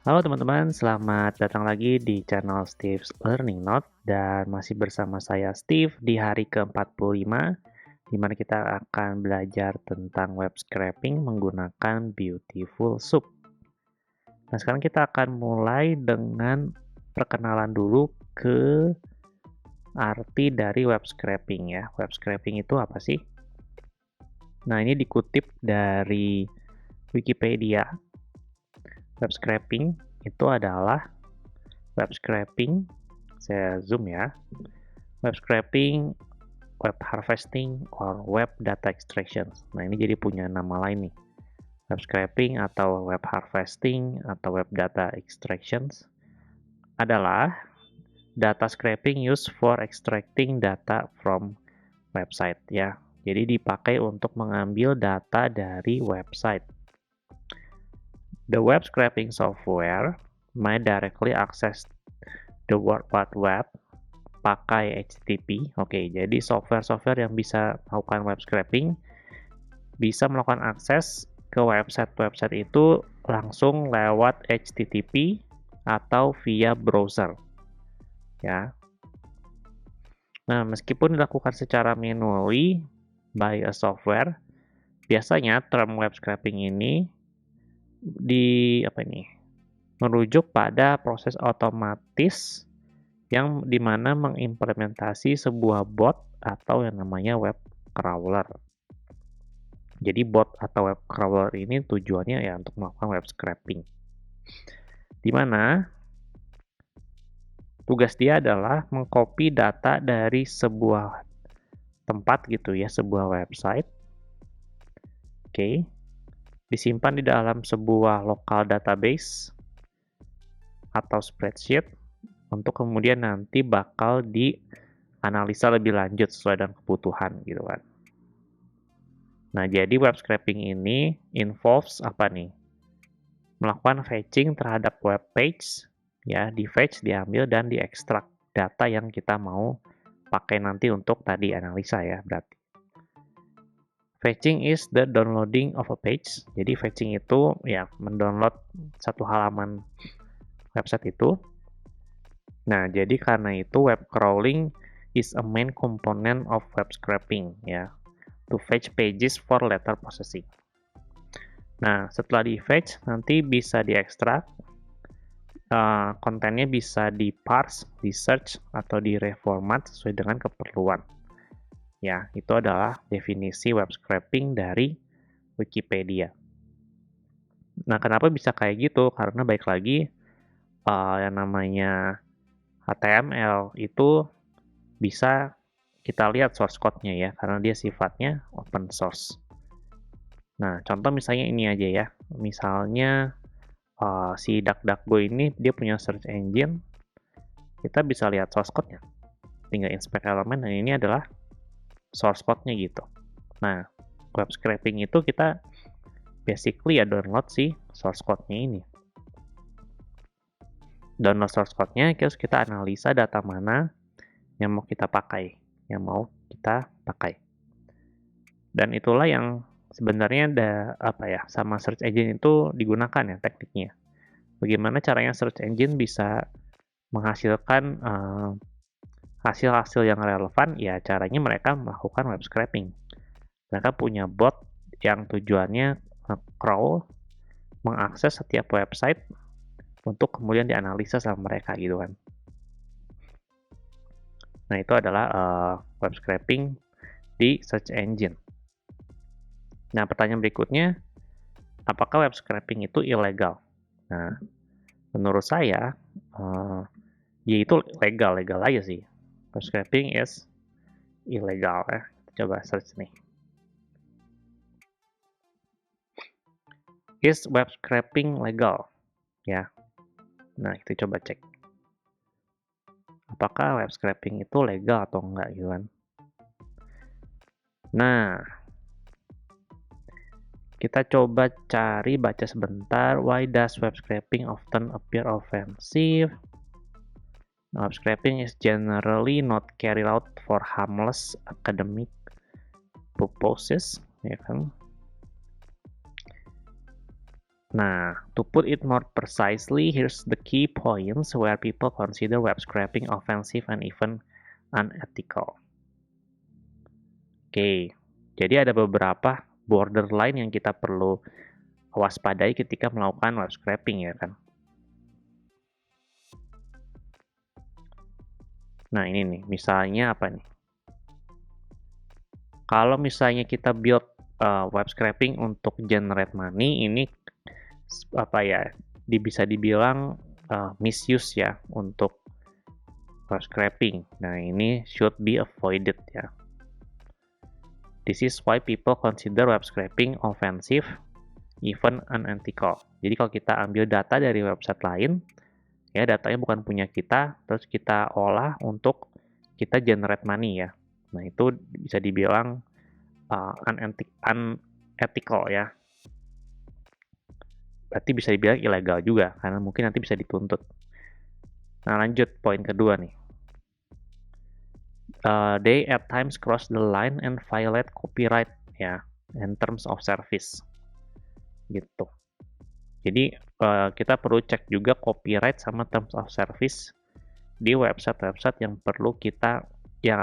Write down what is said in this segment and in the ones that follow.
Halo teman-teman, selamat datang lagi di channel Steve's Learning Note dan masih bersama saya Steve di hari ke-45 di mana kita akan belajar tentang web scraping menggunakan Beautiful Soup. Nah, sekarang kita akan mulai dengan perkenalan dulu ke arti dari web scraping ya. Web scraping itu apa sih? Nah, ini dikutip dari Wikipedia. Web scraping itu adalah web scraping, saya zoom ya. Web scraping, web harvesting, or web data extraction. Nah, ini jadi punya nama lain nih. Web scraping atau web harvesting atau web data extractions adalah data scraping used for extracting data from website ya. Jadi dipakai untuk mengambil data dari website. The web scraping software may directly access the World Wide Web pakai HTTP. Oke, jadi software-software yang bisa melakukan web scraping bisa melakukan akses ke website-website itu langsung lewat HTTP atau via browser. Ya. Nah, meskipun dilakukan secara manually by a software, biasanya term web scraping ini merujuk pada proses otomatis yang dimana mengimplementasi sebuah bot atau yang namanya web crawler. Jadi bot atau web crawler ini tujuannya ya untuk melakukan web scraping. Di mana tugas dia adalah mengcopy data dari sebuah tempat gitu ya, sebuah website. Oke. Disimpan di dalam sebuah local database atau spreadsheet untuk kemudian nanti bakal dianalisa lebih lanjut sesuai dengan kebutuhan gitu kan. Nah, jadi web scraping ini involves apa nih? Melakukan fetching terhadap web page, ya, di-fetch, diambil, dan diekstrak data yang kita mau pakai nanti untuk tadi analisa ya, berarti. Fetching is the downloading of a page. Jadi fetching itu ya mendownload satu halaman website itu. Nah, jadi karena itu web crawling is a main component of web scraping ya. To fetch pages for later processing. Nah, setelah di-fetch nanti bisa diekstrak, kontennya bisa di-parse, di-search, atau di-reformat sesuai dengan keperluan. Ya, itu adalah definisi web scraping dari Wikipedia. Nah, kenapa bisa kayak gitu? Karena baik lagi, yang namanya HTML itu bisa kita lihat source code-nya ya, karena dia sifatnya open source. Nah, contoh misalnya ini aja ya. Misalnya si DuckDuckGo ini dia punya search engine, kita bisa lihat source code-nya. Tinggal inspect elemen, dan ini adalah source code-nya gitu. Nah, web scraping itu kita basically ya download si source code-nya ini. Download source code-nya, terus kita analisa data mana yang mau kita pakai, Dan itulah yang sebenarnya sama search engine itu digunakan ya tekniknya. Bagaimana caranya search engine bisa menghasilkan hasil-hasil yang relevan, ya caranya mereka melakukan web scraping. Mereka punya bot yang tujuannya crawl, mengakses setiap website untuk kemudian dianalisa sama mereka gitu kan. Nah, itu adalah web scraping di search engine. Nah, pertanyaan berikutnya, apakah web scraping itu ilegal? Nah, menurut saya, ya itu legal aja sih. Web scraping is illegal ya. Coba search nih. Is web scraping legal? Ya. Nah, itu coba cek. Apakah web scraping itu legal atau enggak gitu kan. Nah, kita coba baca sebentar. Why does web scraping often appear offensive? Web scraping is generally not carried out for harmless academic purposes, ya kan? Nah, to put it more precisely, here's the key points where people consider web scraping offensive and even unethical. Oke, jadi ada beberapa borderline yang kita perlu waspadai ketika melakukan web scraping ya kan. Nah ini nih, misalnya apa nih? Kalau misalnya kita build web scraping untuk generate money, ini apa ya? Bisa dibilang misuse ya untuk web scraping. Nah ini should be avoided ya. This is why people consider web scraping offensive, even unethical. Jadi kalau kita ambil data dari website lain, ya datanya bukan punya kita, terus kita olah untuk kita generate money ya. Nah itu bisa dibilang unethical ya. Berarti bisa dibilang ilegal juga, karena mungkin nanti bisa dituntut. Nah lanjut, poin kedua nih. They at times cross the line and violate copyright ya, and terms of service. Gitu. Jadi kita perlu cek juga copyright sama terms of service di website-website yang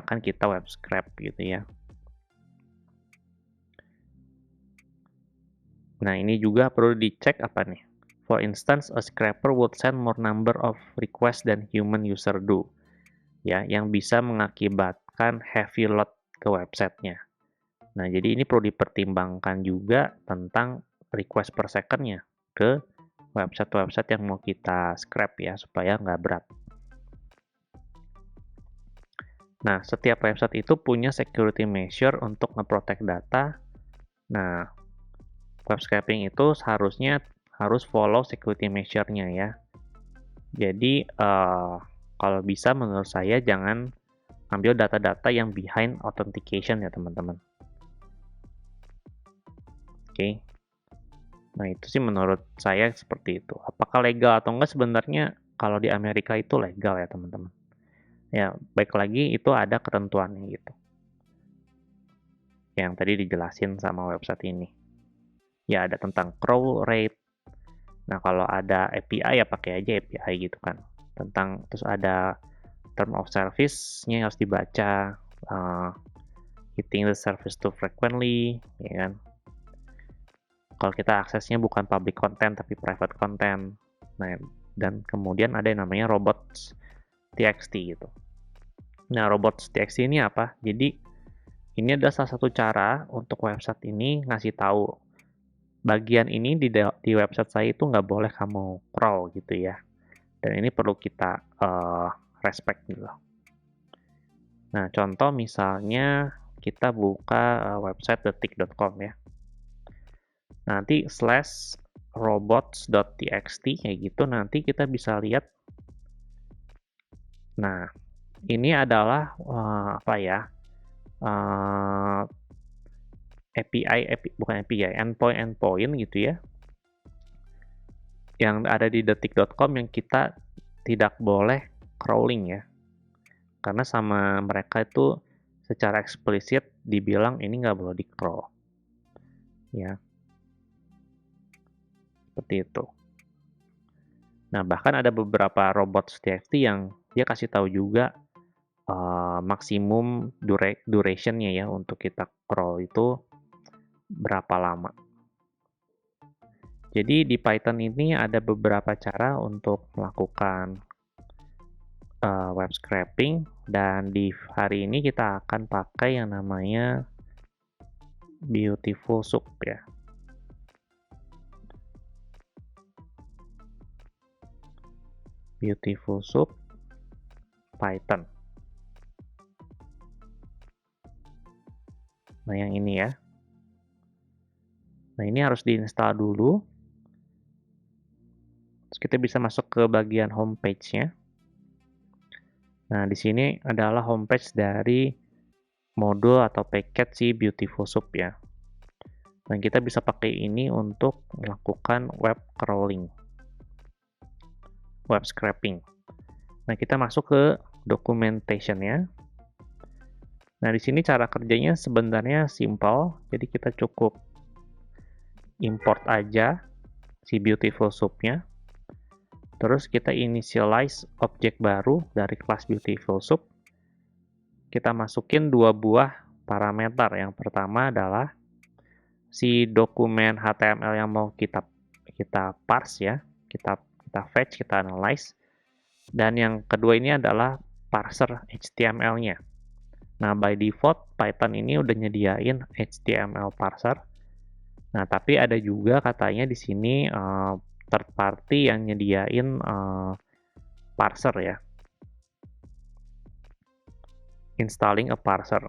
akan kita web scrap gitu ya. Nah, ini juga perlu dicek apa nih? For instance, a scraper would send more number of requests than human user do. Ya, yang bisa mengakibatkan heavy load ke websitenya. Nah, jadi ini perlu dipertimbangkan juga tentang request per second-nya ke website-website yang mau kita scrap ya, supaya nggak berat. Nah, setiap website itu punya security measure untuk nge-protect data. Nah, web scraping itu seharusnya harus follow security measure-nya ya. Jadi, kalau bisa menurut saya jangan ambil data-data yang behind authentication ya teman-teman. Oke. Nah, itu sih menurut saya seperti itu. Apakah legal atau enggak sebenarnya kalau di Amerika itu legal ya teman-teman. Ya, baik lagi itu ada ketentuannya gitu. Yang tadi dijelasin sama website ini. Ya, ada tentang crawl rate. Nah, kalau ada API ya pakai aja API gitu kan. Terus ada term of service-nya harus dibaca, hitting the service too frequently, ya kan. Kalau kita aksesnya bukan public content tapi private content. Nah, dan kemudian ada yang namanya robots.txt gitu. Nah, robots.txt ini apa? Jadi ini adalah salah satu cara untuk website ini ngasih tahu bagian ini di website saya itu nggak boleh kamu crawl gitu ya. Dan ini perlu kita respect gitu. Nah, contoh misalnya kita buka website detik.com ya. Nanti /robots.txt kayak gitu nanti kita bisa lihat. Nah, ini adalah apa ya? Bukan API, endpoint gitu ya. Yang ada di detik.com yang kita tidak boleh crawling ya. Karena sama mereka itu secara eksplisit dibilang ini nggak boleh di-crawl. Ya. Seperti itu. Nah, bahkan ada beberapa robots.txt yang dia kasih tahu juga maksimum duration-nya ya untuk kita crawl itu berapa lama. Jadi di Python ini ada beberapa cara untuk melakukan web scraping, dan di hari ini kita akan pakai yang namanya Beautiful Soup ya. Beautiful Soup Python. Nah, yang ini ya. Nah, ini harus diinstal dulu. Terus kita bisa masuk ke bagian homepage-nya. Nah, di sini adalah homepage dari modul atau paket si Beautiful Soup ya. Dan kita bisa pakai ini untuk melakukan web crawling, web scraping. Nah, kita masuk ke documentation-nya. Nah, di sini cara kerjanya sebenarnya simple. Jadi kita cukup import aja si Beautiful Soup-nya. Terus kita initialize objek baru dari kelas Beautiful Soup. Kita masukin dua buah parameter. Yang pertama adalah si dokumen HTML yang mau kita parse ya, kita fetch, kita analyze. Dan yang kedua ini adalah parser HTML-nya. Nah, by default Python ini udah nyediain HTML parser. Nah, tapi ada juga katanya di sini third party yang nyediain parser ya. Installing a parser.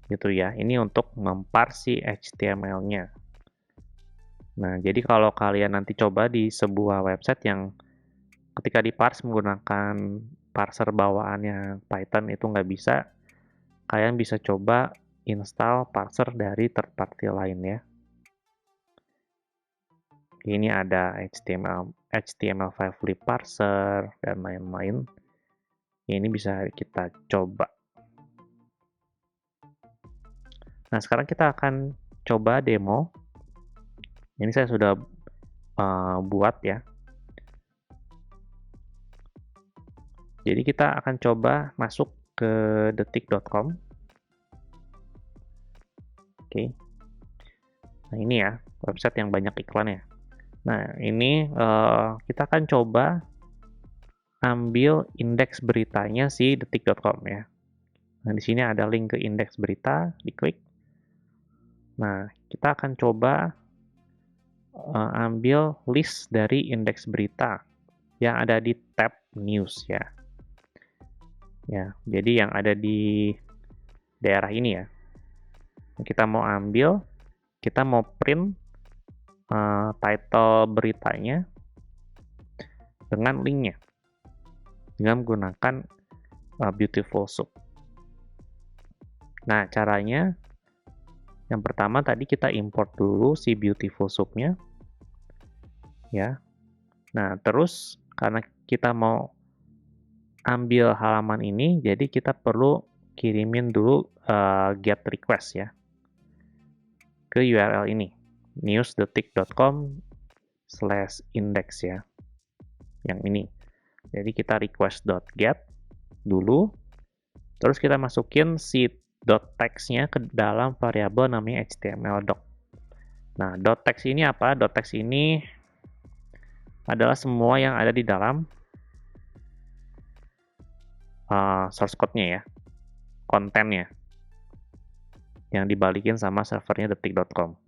Gitu ya. Ini untuk memparsi HTML-nya. Nah, jadi kalau kalian nanti coba di sebuah website yang ketika diparse menggunakan parser bawaannya Python itu nggak bisa, kalian bisa coba install parser dari third party lain ya. Ini ada HTML5 flip parser dan lain-lain. Ini bisa kita coba. Nah, sekarang kita akan coba demo. Ini saya sudah buat ya. Jadi kita akan coba masuk ke detik.com. Oke. Nah, ini ya, website yang banyak iklan ya. Nah, ini kita akan coba ambil indeks beritanya si detik.com ya. Nah, di sini ada link ke indeks berita, diklik. Nah, kita akan coba ambil list dari indeks berita yang ada di tab news ya. Ya, jadi yang ada di daerah ini ya. Kita mau ambil, kita mau print title beritanya dengan linknya dengan menggunakan Beautiful Soup. Nah, caranya yang pertama tadi kita import dulu si Beautiful Soup-nya ya. Nah, terus karena kita mau ambil halaman ini, jadi kita perlu kirimin dulu get request ya ke URL ini, newsdetik.com/index ya, yang ini. Jadi kita request.get dulu, terus kita masukin si .text-nya ke dalam variabel namanya html.doc. Nah, .text ini apa? .text ini adalah semua yang ada di dalam source code-nya ya, kontennya, yang dibalikin sama servernya detik.com.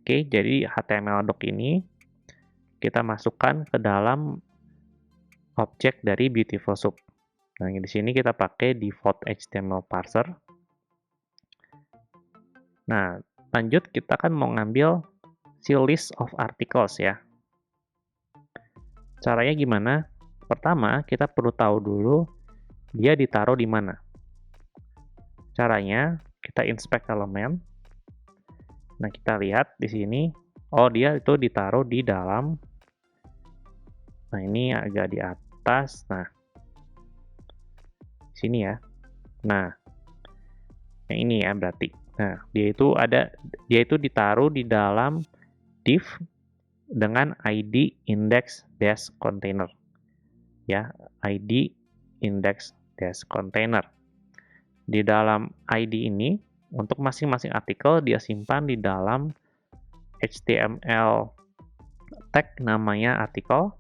Oke, jadi HTML.doc ini kita masukkan ke dalam objek dari Beautiful Soup. Nah, di sini kita pakai default HTML parser. Nah, lanjut kita kan mau ngambil si list of articles ya. Caranya gimana? Pertama, kita perlu tahu dulu dia ditaruh di mana. Caranya, kita inspect elemen. Nah, kita lihat di sini, oh dia itu ditaruh di dalam, nah ini agak di atas, nah, sini ya. Nah, yang ini ya berarti. Nah, dia itu ditaruh di dalam div dengan ID index dash container. Ya, ID index dash container. Di dalam ID ini, untuk masing-masing artikel dia simpan di dalam HTML tag namanya artikel.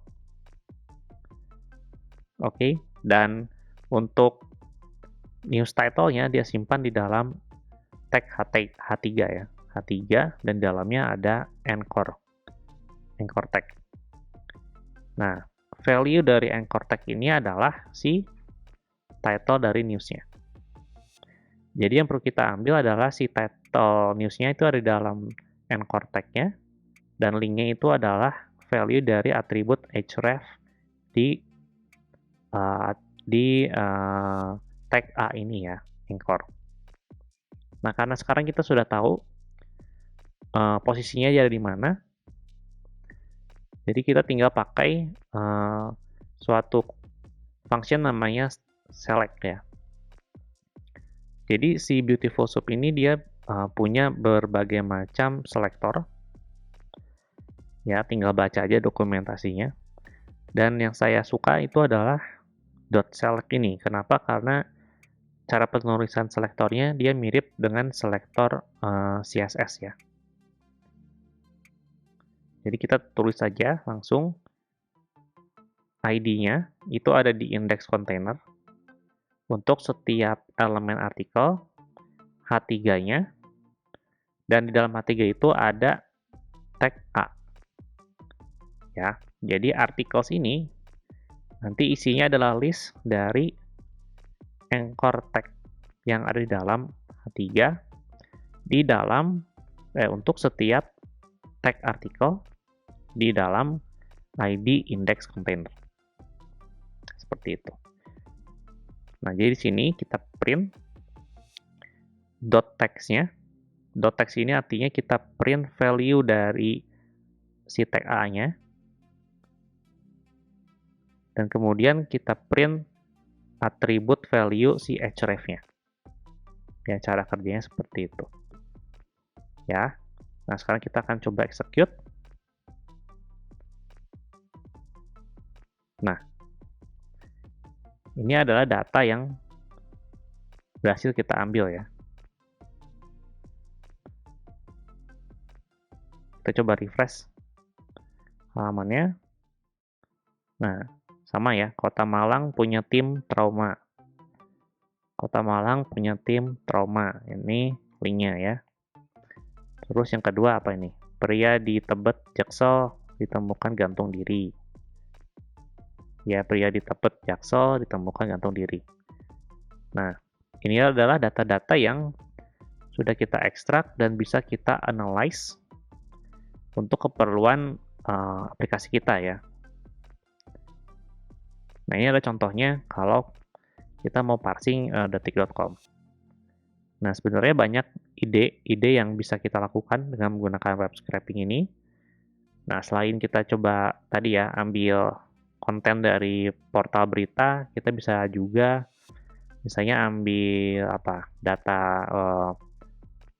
Oke, dan untuk news title-nya dia simpan di dalam tag H3 ya. H3 dan dalamnya ada anchor tag. Nah, value dari anchor tag ini adalah si title dari news-nya. Jadi yang perlu kita ambil adalah si title news-nya itu ada di dalam anchor tag-nya, dan link-nya itu adalah value dari atribut href di tag A ini ya, anchor. Nah, karena sekarang kita sudah tahu posisinya ada di mana, jadi kita tinggal pakai suatu function namanya select ya. Jadi si Beautiful Soup ini dia punya berbagai macam selektor. Ya, tinggal baca aja dokumentasinya. Dan yang saya suka itu adalah .select ini. Kenapa? Karena cara penulisan selektornya dia mirip dengan selektor CSS ya. Jadi kita tulis saja langsung ID-nya itu ada di index container untuk setiap elemen artikel, H3-nya, dan di dalam H3 itu ada tag A. Ya, jadi articles ini nanti isinya adalah list dari anchor tag yang ada di dalam H3 di dalam untuk setiap tag artikel di dalam ID index container. Seperti itu. Nah, jadi di sini kita print .text-nya. .text ini artinya kita print value dari si tag A-nya. Dan kemudian kita print atribut value si href-nya. Ya, cara kerjanya seperti itu. Ya. Nah, sekarang kita akan coba execute. Nah, ini adalah data yang berhasil kita ambil ya. Kita coba refresh halamannya. Nah, sama ya, Kota Malang punya tim trauma. Kota Malang punya tim trauma. Ini linknya ya. Terus yang kedua apa ini? Pria di Tebet, Jaksel ditemukan gantung diri. Ya, pria di Tebet, Jaksel ditemukan gantung diri. Nah, ini adalah data-data yang sudah kita ekstrak dan bisa kita analyze untuk keperluan aplikasi kita ya. Nah, ini ada contohnya kalau kita mau parsing detik.com. Nah, sebenarnya banyak ide-ide yang bisa kita lakukan dengan menggunakan web scraping ini. Nah, selain kita coba tadi ya, ambil konten dari portal berita, kita bisa juga misalnya ambil data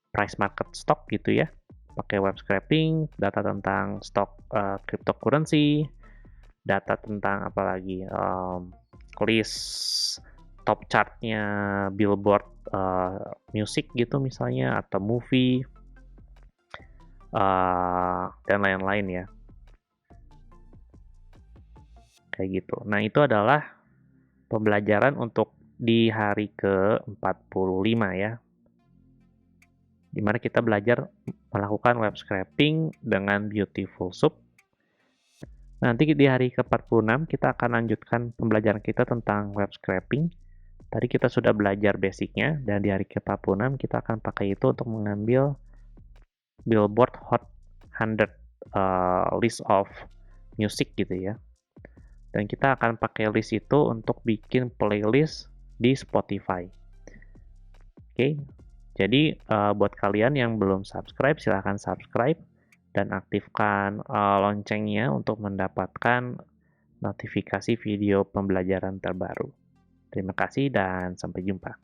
price market stock gitu ya, pakai web scraping, data tentang stok cryptocurrency, data tentang apalagi list top chartnya Billboard music gitu misalnya, atau movie dan lain-lain ya, kayak gitu. Nah, itu adalah pembelajaran untuk di hari ke-45 ya, dimana kita belajar melakukan web scraping dengan Beautiful Soup. Nanti di hari ke-46 kita akan lanjutkan pembelajaran kita tentang web scraping. Tadi kita sudah belajar basicnya, dan di hari ke-46 kita akan pakai itu untuk mengambil Billboard Hot 100 list of music gitu ya. Dan kita akan pakai list itu untuk bikin playlist di Spotify. Oke, jadi buat kalian yang belum subscribe, silahkan subscribe dan aktifkan loncengnya untuk mendapatkan notifikasi video pembelajaran terbaru. Terima kasih dan sampai jumpa.